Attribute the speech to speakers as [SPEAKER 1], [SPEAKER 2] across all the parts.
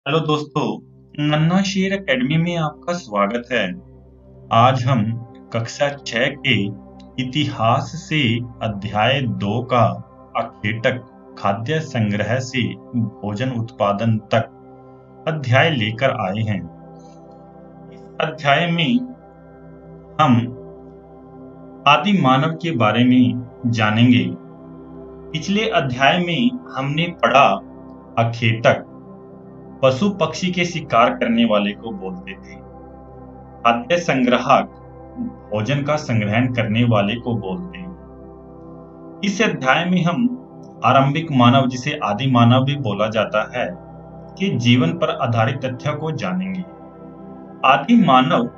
[SPEAKER 1] Hello दोस्तों, नन्हा शेर एकेडमी में आपका स्वागत है। आज हम कक्षा 6 के इतिहास से अध्याय 2 का अखेटक खाद्य संग्रह से भोजन उत्पादन तक अध्याय लेकर आए हैं। इस अध्याय में हम आदि मानव के बारे में जानेंगे। पिछले अध्याय में हमने पढ़ा अखेटक पशु पक्षी के शिकार करने वाले को बोलते थे। खाद्य संग्राहक भोजन का संग्रहण करने वाले को बोलते हैं। इस अध्याय में हम आरंभिक मानव, जिसे आदि मानव भी बोला जाता है, के जीवन पर आधारित तथ्यों को जानेंगे। आदि मानव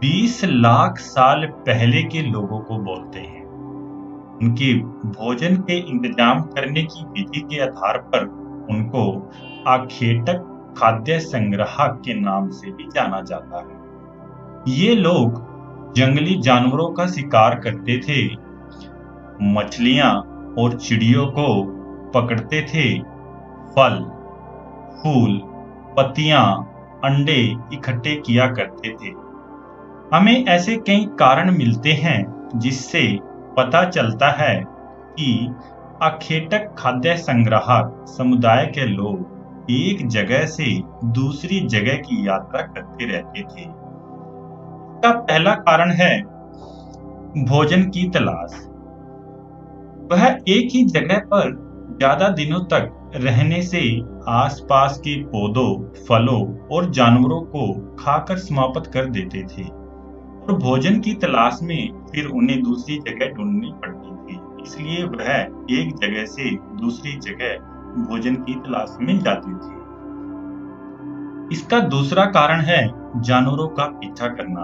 [SPEAKER 1] 20 लाख साल पहले के लोगों को बोलते हैं। उनके भोजन के इंतजाम करने की विधि के आधार पर उनको अखेटक खाद्य संग्राहक के नाम से भी जाना जाता है। ये लोग जंगली जानवरों का शिकार करते थे, मछलियां और चिड़ियों को पकड़ते थे, फल, फूल, पत्तियां, अंडे इकट्ठे किया करते थे। हमें ऐसे कई कारण मिलते हैं जिससे पता चलता है कि अखेटक खाद्य संग्राहक समुदाय के लोग एक जगह से दूसरी जगह की यात्रा करते रहते थे। इसका पहला कारण है भोजन की तलाश। वह एक ही जगह पर ज्यादा दिनों तक रहने से आसपास के पौधों, फलों और जानवरों को खाकर समाप्त कर देते थे और भोजन की तलाश में फिर उन्हें दूसरी जगह ढूंढनी पड़ती थी। इसलिए वह एक जगह से दूसरी जगह भोजन की तलाश में जाती थी। इसका दूसरा कारण है जानवरों का पीछा करना।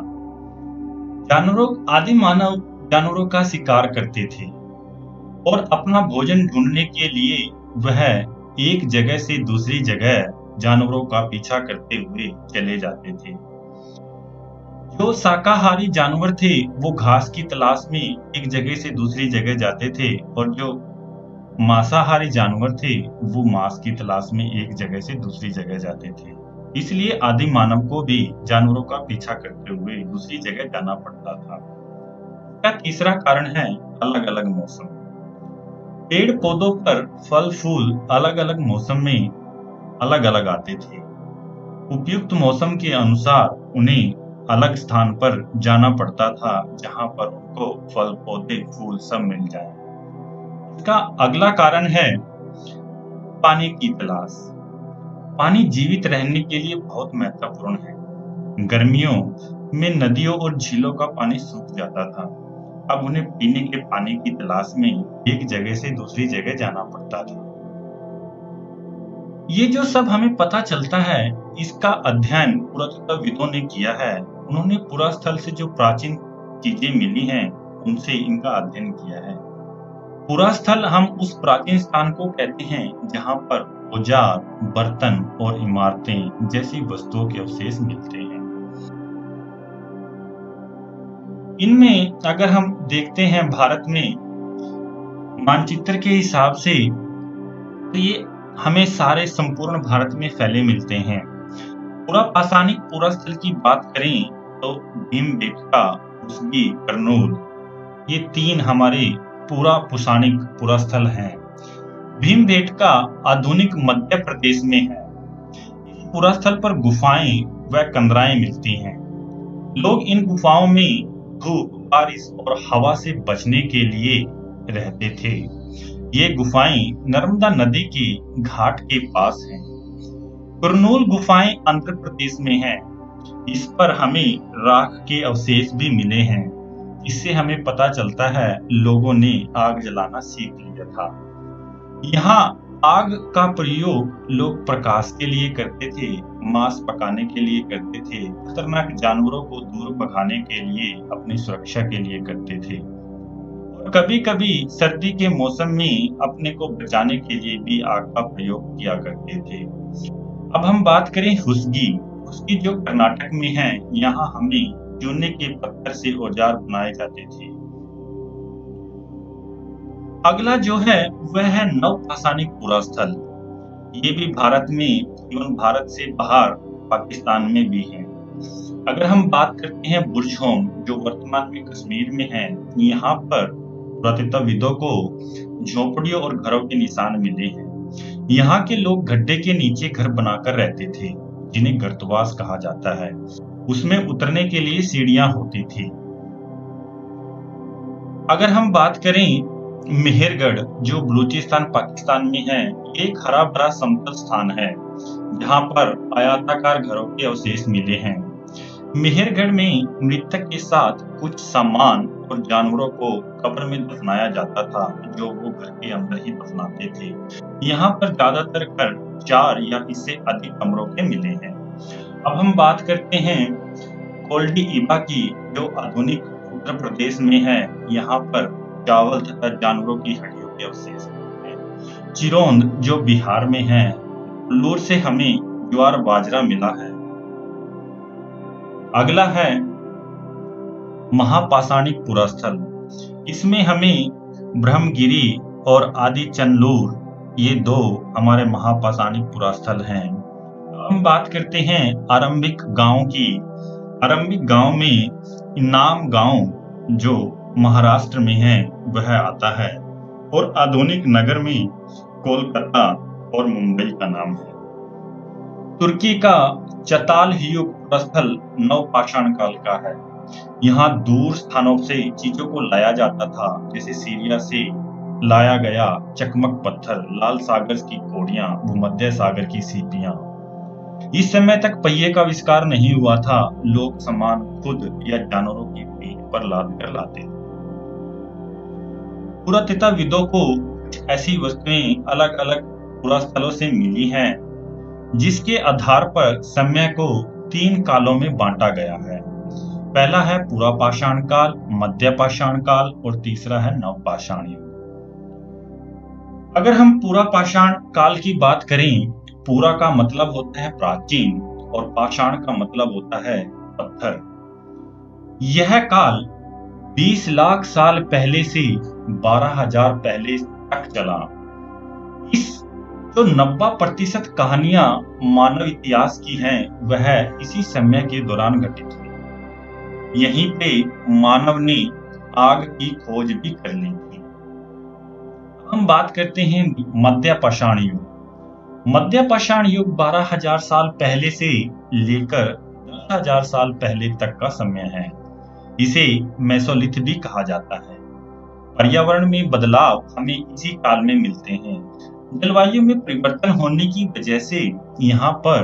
[SPEAKER 1] आदि मानव जानवरों का शिकार करते थे और अपना भोजन ढूंढने के लिए वह एक जगह से दूसरी जगह जानवरों का पीछा करते हुए चले जाते थे। जो शाकाहारी जानवर थे वो घास की तलाश में एक जगह से दूसरी जगह जाते थे और जो मांसाहारी जानवर थे वो मांस की तलाश में एक जगह से दूसरी जगह जाते थे। इसलिए आदि मानव को भी जानवरों का पीछा करते हुए दूसरी जगह जाना पड़ता था। इसका तीसरा कारण है अलग अलग मौसम। पेड़ पौधों पर फल फूल अलग अलग मौसम में अलग अलग आते थे। उपयुक्त मौसम के अनुसार उन्हें अलग स्थान पर जाना पड़ता था जहां पर उनको फल पौधे फूल सब मिल जाए। इसका अगला कारण है पानी की तलाश। पानी जीवित रहने के लिए बहुत महत्वपूर्ण है। गर्मियों में नदियों और झीलों का पानी सूख जाता था। अब उन्हें पीने के पानी की तलाश में एक जगह से दूसरी जगह जाना पड़ता था। ये जो सब हमें पता चलता है, इसका अध्ययन पुरातत्वविदों ने किया है। उन्होंने पुरास्थल से जो प्राचीन चीजें मिली हैं उनसे इनका अध्ययन किया है। पुरास्थल हम उस प्राचीन स्थान को कहते हैं जहां पर औजार, बर्तन और इमारतें जैसी वस्तुओं के अवशेष मिलते हैं। इनमें अगर हम देखते हैं भारत में मानचित्र के हिसाब से, तो ये हमें सारे संपूर्ण भारत में फैले मिलते हैं। पुरापाषाणिक पुरास्थल की बात करें तो भीमबेटका, उसगी, करनूल, ये 3 हमारे पूरा पुराणिक पुरास्थल हैं। भीमबेटका आधुनिक मध्य प्रदेश में है। इस पुरास्थल पर गुफाएं व कंदराएं मिलती हैं। लोग इन गुफाओं में धूप, बारिश और हवा से बचने के लिए रहते थे। ये गुफाएं नर्मदा नदी के घाट के पास हैं। कुरनूल गुफाएं आंध्र प्रदेश में हैं। इस पर हमें राख के अवशेष भी मिले हैं। इससे हमें पता चलता है लोगों ने आग जलाना सीख लिया था। यहाँ आग का प्रयोग लोग प्रकाश के लिए करते थे, मांस पकाने के लिए करते थे, खतरनाक जानवरों को दूर भगाने के लिए, अपनी सुरक्षा के लिए करते थे और कभी कभी सर्दी के मौसम में अपने को बचाने के लिए भी आग का प्रयोग किया करते थे। अब हम बात करें हुस्गी जो कर्नाटक में है। यहाँ हमें चूने के पत्थर से औजार बनाए जाते थे। अगला जो है वह है नवपाषाणिक पुरास्थल। ये भी भारत में इवन भारत से बाहर पाकिस्तान में भी हैं। अगर हम बात करते हैं बुर्ज होम, जो वर्तमान में कश्मीर में है, यहाँ पर पुरातत्वविदों को झोपड़ियों और घरों के निशान मिले हैं। यहाँ के लोग गड्ढे के नीचे घर बनाकर रहते थे, जिन्हें गर्तवास कहा जाता है। उसमें उतरने के लिए सीढ़ियां होती थी। अगर हम बात करें मेहरगढ़, जो बलूचिस्तान पाकिस्तान में है, एक हरा भरा समतल स्थान है जहां पर आयताकार घरों के अवशेष मिले हैं। मेहरगढ़ में मृतक के साथ कुछ सामान और जानवरों को कब्र में दफनाया जाता था, जो वो घर के अंदर ही दफनाते थे। यहाँ पर ज्यादातर घर 4 या इससे अधिक कमरों के मिले हैं। अब हम बात करते हैं कोल्डी इबा की, जो आधुनिक उत्तर प्रदेश में है। यहाँ पर चावल तथा जानवरों की हड्डियों के अवशेष हैं। चिरौंद, जो बिहार में है, लूर से हमें ज्वार बाजरा मिला है। अगला है महापाषाणिक पुरास्थल। इसमें हमें ब्रह्मगिरी और आदि चंदलूर, ये 2 हमारे महापाषाणिक पुरास्थल हैं। हम बात करते हैं आरंभिक गांव की। आरंभिक गांव में इनाम गांव, जो महाराष्ट्र में है, वह आता है, और आधुनिक नगर में कोलकाता और मुंबई का नाम है। तुर्की का चतालहियुक पुरास्थल नवपाषाण काल का है। यहाँ दूर स्थानों से चीजों को लाया जाता था, जैसे सीरिया से लाया गया चकमक पत्थर, लाल सागर की घोड़ियां, भूमध्य सागर की सीपियां। इस समय तक पहिए का आविष्कार नहीं हुआ था। लोग सामान खुद या जानवरों की पीठ पर लाद कर लाते थे। पुरातत्वविदों को ऐसी वस्तुएं अलग अलग पुरास्थलों से मिली हैं, जिसके आधार पर समय को 3 कालों में बांटा गया है। पहला है पुरापाषाण काल, मध्य पाषाण काल, और तीसरा है नवपाषाण युग। अगर हम पुरापाषाण काल की बात करें, पूरा का मतलब होता है प्राचीन और पाषाण का मतलब होता है पत्थर। यह काल 20 लाख साल पहले से 12,000 पहले तक चला। इस जो 90% कहानियां मानव इतिहास की हैं, वह इसी समय के दौरान घटित हुई। यहीं पे मानव ने आग की खोज भी कर ली थी। हम बात करते हैं मध्य पाषाण युग। मध्य पाषाण युग 12,000 साल पहले से लेकर 10,000 साल पहले तक का समय है। इसे मेसोलिथ भी कहा जाता है। पर्यावरण में बदलाव हमें इसी काल में मिलते हैं। जलवायु में परिवर्तन होने की वजह से यहाँ पर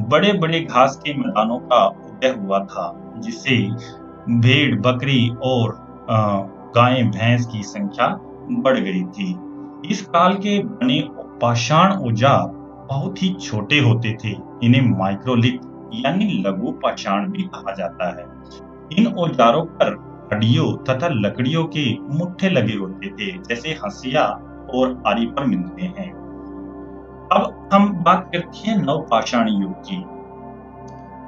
[SPEAKER 1] बड़े बड़े घास के मैदानों का उदय हुआ था, जिससे भेड़, बकरी और गाय, भैंस की संख्या बढ़ गई थी। इस काल के बने पाषाण औजार बहुत ही छोटे होते थे। इन्हें माइक्रोलिथ यानी लघु पाषाण भी कहा जाता है। इन औजारों पर हड्डियों तथा लकड़ियों के मुट्ठे लगे होते थे, जैसे हंसिया और आरी पर मिलते हैं। अब हम बात करते हैं नवपाषाण युग की।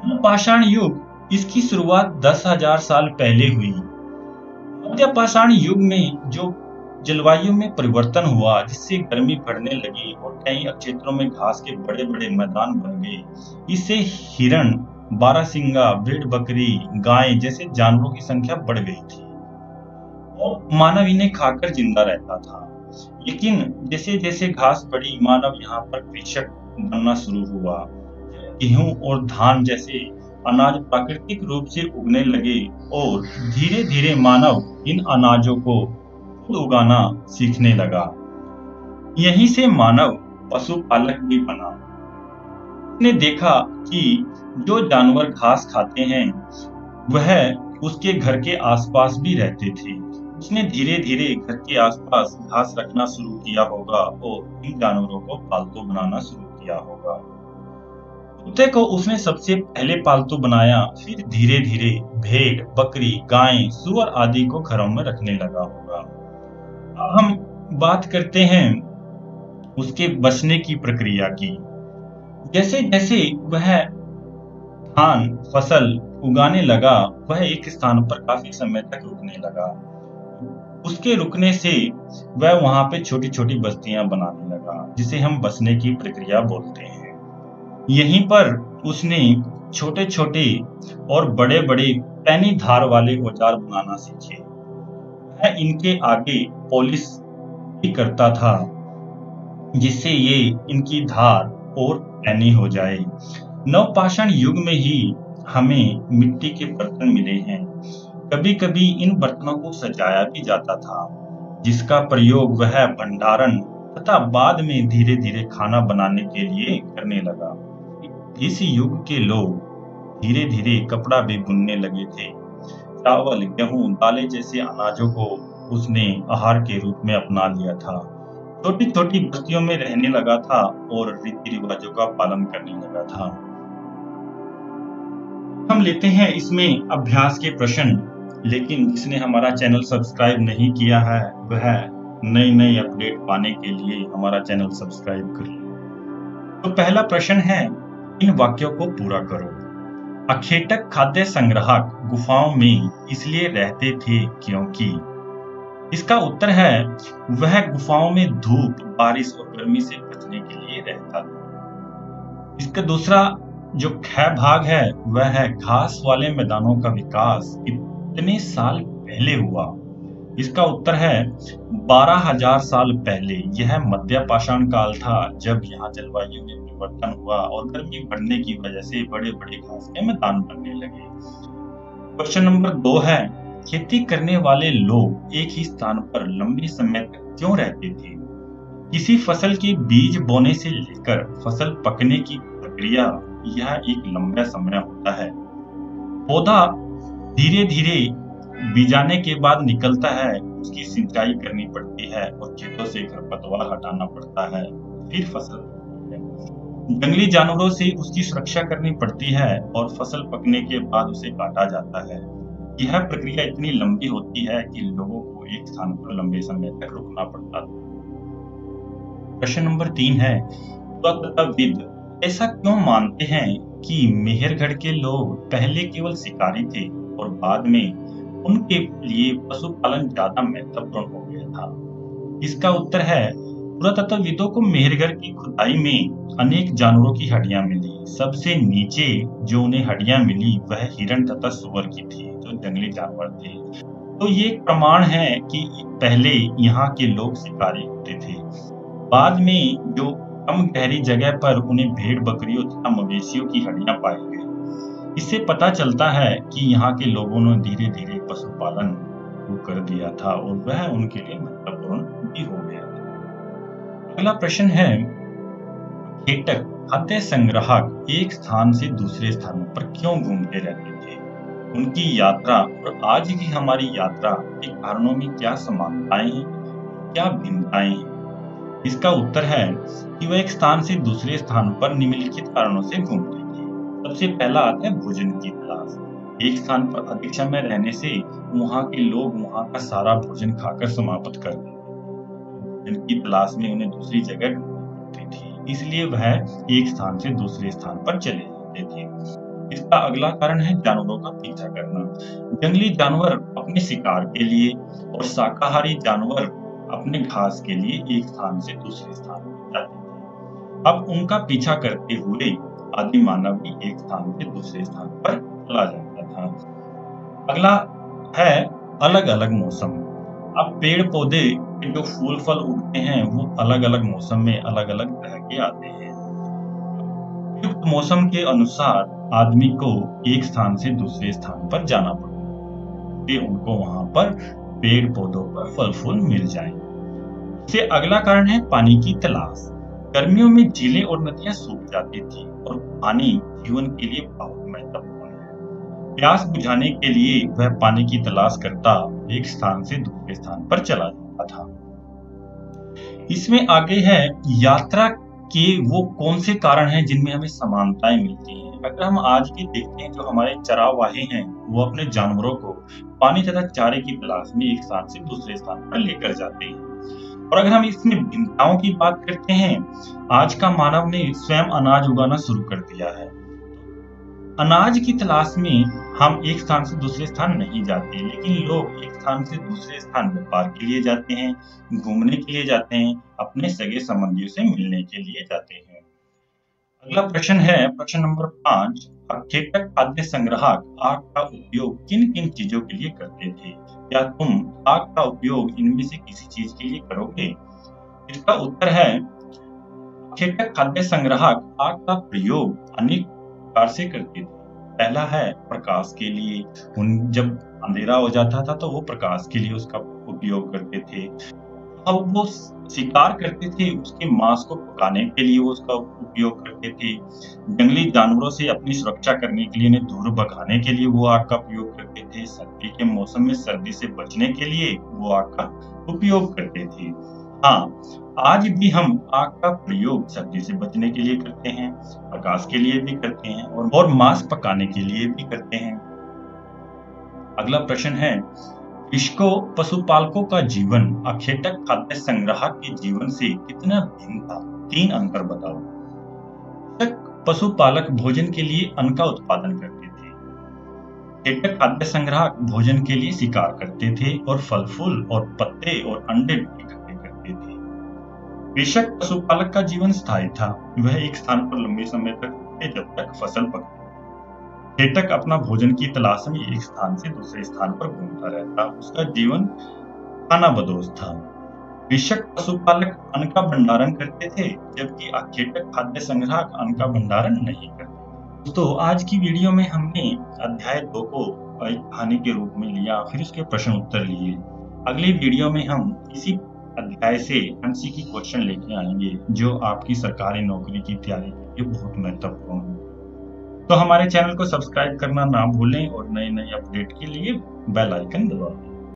[SPEAKER 1] नवपाषाण युग, इसकी शुरुआत 10,000 साल पहले हुई। मध्य पाषाण युग में जो जलवायु में परिवर्तन हुआ, जिससे गर्मी बढ़ने लगी और कई क्षेत्रों में घास के बड़े बड़े मैदान बन गए, इससे हिरण, बारहसिंगा, भेड़, बकरी, गाय जैसे जानवरों की संख्या बढ़ गई थी और मानव इन्हें खाकर जिंदा रहता था। लेकिन जैसे जैसे घास बढ़ी, मानव यहाँ पर कृषक बनना शुरू हुआ। गेहूं और धान जैसे अनाज प्राकृतिक रूप से उगने लगे और धीरे धीरे मानव इन अनाजों को खुद उगाना सीखने लगा। यहीं से मानव पशुपालक भी बना। उसने देखा कि जो जानवर घास खाते हैं, वह उसके घर के आसपास भी रहते थे। उसने धीरे धीरे घर के आसपास घास रखना शुरू किया होगा और इन जानवरों को पालतू बनाना शुरू किया होगा। कुत्ते को उसने सबसे पहले पालतू बनाया, फिर धीरे धीरे भेड़, बकरी, गाय, सुअर आदि को घरों में रखने लगा होगा। अब हम बात करते हैं उसके बचने की प्रक्रिया की। जैसे जैसे वह धान फसल उगाने लगा, वह एक स्थान पर काफी समय तक रुकने लगा। उसके रुकने से वह वहां पे छोटी छोटी बस्तियां बनाने लगा, जिसे हम बसने की प्रक्रिया बोलते हैं। यहीं पर उसने छोटे छोटे और बड़े बड़े पैनी धार वाले औजार बनाना सीखे। वह इनके आगे पॉलिश भी करता था जिससे ये इनकी धार और पैनी हो जाए। नवपाषाण युग में ही हमें मिट्टी के बर्तन मिले हैं। कभी कभी इन बर्तनों को सजाया भी जाता था जिसका प्रयोग वह भंडारण तथा बाद में धीरे धीरे खाना बनाने के लिए करने लगा। इस युग के लोग धीरे धीरे कपड़ा भी बुनने लगे थे। चावल, गेहूं, दालें जैसे अनाजों को उसने आहार के रूप में अपना लिया था। छोटी छोटी बस्तियों में रहने लगा था और रीति रिवाजों का पालन करने लगा था। हम लेते हैं इसमें अभ्यास के प्रश्न, लेकिन जिसने हमारा चैनल सब्सक्राइब नहीं किया है वह नई नई अपडेट पाने के लिए हमारा चैनल सब्सक्राइब कर ले। तो पहला प्रश्न है, इन वाक्यों को पूरा करो। अखेटक खाद्य संग्राहक गुफाओं में इसलिए रहते थे क्योंकि। इसका उत्तर है, वह गुफाओं में धूप, बारिश और गर्मी से बचने के लिए रहता था। इसका दूसरा जो ख भाग है वह है, घास वाले मैदानों का विकास कितने साल पहले हुआ। इसका उत्तर है 12,000 साल पहले। यह मध्य पाषाण काल था जब यहाँ जलवायु में परिवर्तन हुआ और गर्मी बढ़ने की वजह से बड़े बड़े घास के मैदान बनने लगे। क्वेश्चन नंबर 2 है, खेती करने वाले लोग एक ही स्थान पर लंबे समय तक क्यों रहते थे। किसी फसल के बीज बोने से लेकर फसल पकने की प्रक्रिया यह एक लंबा समय होता है। पौधा धीरे धीरे बीजाने के बाद निकलता है, उसकी सिंचाई करनी पड़ती है और खेतों से खरपतवार हटाना पड़ता है, फिर फसल पकती है। जंगली जानवरों से उसकी सुरक्षा करनी पड़ती है और फसल पकने के बाद उसे काटा जाता है। यह प्रक्रिया इतनी लंबी होती है कि लोगों को एक स्थान पर लंबे समय तक रुकना पड़ता था। प्रश्न नंबर 3 है, पुरातत्वविद ऐसा क्यों मानते हैं कि मेहरगढ़ के लोग पहले केवल शिकारी थे और बाद में उनके लिए पशुपालन ज्यादा महत्वपूर्ण हो गया था। इसका उत्तर है, पुरातत्वविदों को मेहरगढ़ की खुदाई में अनेक जानवरों की हड्डियां मिली। सबसे नीचे जो उन्हें हड्डियां मिली वह हिरण तथा सुअर की थी, जो जंगली जानवर थे। तो ये एक प्रमाण है कि पहले यहाँ के लोग शिकारी होते थे। बाद में जो कम गहरी जगह पर उन्हें भेड़, बकरियों तथा मवेशियों की हड्डियां पाई गई। इससे पता चलता है कि यहाँ के लोगों ने धीरे धीरे पशुपालन शुरू कर दिया था और वह उनके लिए महत्वपूर्ण भी हो गया था। अगला प्रश्न है, खेटक खाद्य संग्राहक एक स्थान से दूसरे स्थानों पर क्यों घूमते रहते थे। उनकी यात्रा और आज की हमारी यात्रा के कारणों में क्या समानताएं हैं, क्या भिन्नताएं हैं। इसका उत्तर है कि वह एक स्थान से दूसरे स्थान पर निम्नलिखित कारणों से घूमते थे। सबसे पहला आता है भोजन की तलाश। एक स्थान पर अधिक समय रहने से वहां के लोग वहां का सारा भोजन खाकर समाप्त कर देते थे। भोजन की तलाश में उन्हें दूसरी जगह ढूंढनी पड़ती थी, इसलिए वह एक स्थान से दूसरे स्थान पर चले जाते थे। इसका अगला कारण है जानवरों का पीछा करना। जंगली जानवर अपने शिकार के लिए और शाकाहारी जानवर अपने घास के लिए एक स्थान से दूसरे स्थान पर जाते थे। अब उनका पीछा करते हुए आदि मानव भी एक स्थान से दूसरे स्थान पर चला जाता था। अगला है अलग अलग मौसम। अब पेड़ पौधे के जो फूल फल उगते हैं वो अलग अलग मौसम में अलग अलग तरह के आते हैं। उपयुक्त मौसम के अनुसार आदमी को एक स्थान से दूसरे स्थान पर जाना पड़ता है, उनको वहां पर पेड़ पौधों पर फल फूल मिल जाएं। इससे अगला कारण है पानी की तलाश। गर्मियों में झीलें और नदियां सूख जाती थी और पानी जीवन के लिए बहुत महत्वपूर्ण है। प्यास बुझाने के लिए वह पानी की तलाश करता एक स्थान से दूसरे स्थान पर चला जाता था। इसमें आगे है यात्रा के वो कौन से कारण हैं जिनमें हमें समानताएं मिलती हैं। अगर हम आज भी देखते हैं, जो हमारे चरावाहे हैं वो अपने जानवरों को पानी तथा चारे की तलाश में एक स्थान से दूसरे स्थान पर लेकर जाते हैं। और अगर हम इसमें भिन्नताओं की बात करते हैं, आज का मानव ने स्वयं अनाज उगाना शुरू कर दिया है। अनाज की तलाश में हम एक स्थान से दूसरे स्थान नहीं जाते, लेकिन लोग एक स्थान से दूसरे स्थान व्यापार के लिए जाते हैं, घूमने के लिए जाते हैं, अपने सगे संबंधियों से मिलने के लिए जाते हैं। अगला प्रश्न है प्रश्न नंबर 5। अखेटक खाद्य संग्राहक आग का उपयोग किन किन चीजों के लिए करते थे? क्या तुम आग का उपयोग इनमें से किसी चीज के लिए करोगे? इसका उत्तर है अखेटक खाद्य संग्राहक आग का प्रयोग अनेक प्रकार से करते थे। पहला है प्रकाश के लिए। जब अंधेरा हो जाता था तो वो प्रकाश के लिए उसका उपयोग करते थे। अब वो शिकार करते थे, उसके मांस को पकाने के लिए वो उसका उपयोग करते थे। जंगली जानवरों से अपनी सुरक्षा करने के लिए, उन्हें दूर भगाने के लिए वो आग का उपयोग करते थे। सर्दी के मौसम में सर्दी से बचने के लिए वो आग का उपयोग करते थे। हाँ, आज भी हम आग का प्रयोग सर्दी से बचने के लिए करते हैं, प्रकाश के लिए भी करते हैं और मांस पकाने के लिए भी करते हैं। अगला प्रश्न है इसको पशुपालकों का जीवन अखेटक खाद्य संग्राहक के जीवन से कितना भिन्न था? 3 अंतर बताओ। पशुपालक भोजन के लिए अन्न का उत्पादन करते थे। अखेटक खाद्य संग्राहक भोजन के लिए शिकार करते थे और फल फूल और पत्ते और अंडे इकट्ठे करते थे। बेशक पशुपालक का जीवन स्थायी था, वह एक स्थान पर लंबे समय तक थे जब तक फसल पकती। अखेटक अपना भोजन की तलाश में एक स्थान से दूसरे स्थान पर घूमता रहता, उसका जीवन खानाबदोश था। बेशक पशुपालक अन्न का भंडारण करते थे, जबकि अखेटक खाद्य संग्राहक अन्न का भंडारण नहीं करते। दोस्तों, आज की वीडियो में हमने अध्याय 2 को एक कहानी के रूप में लिया, फिर उसके प्रश्न उत्तर लिए। अगली वीडियो में हम इसी अध्याय से एमसीक्यू क्वेश्चन लेके आएंगे, जो आपकी सरकारी नौकरी की तैयारी के लिए बहुत महत्वपूर्ण है। तो हमारे चैनल को सब्सक्राइब करना ना भूलें और नए अपडेट के लिए बेल आइकन दबाएं।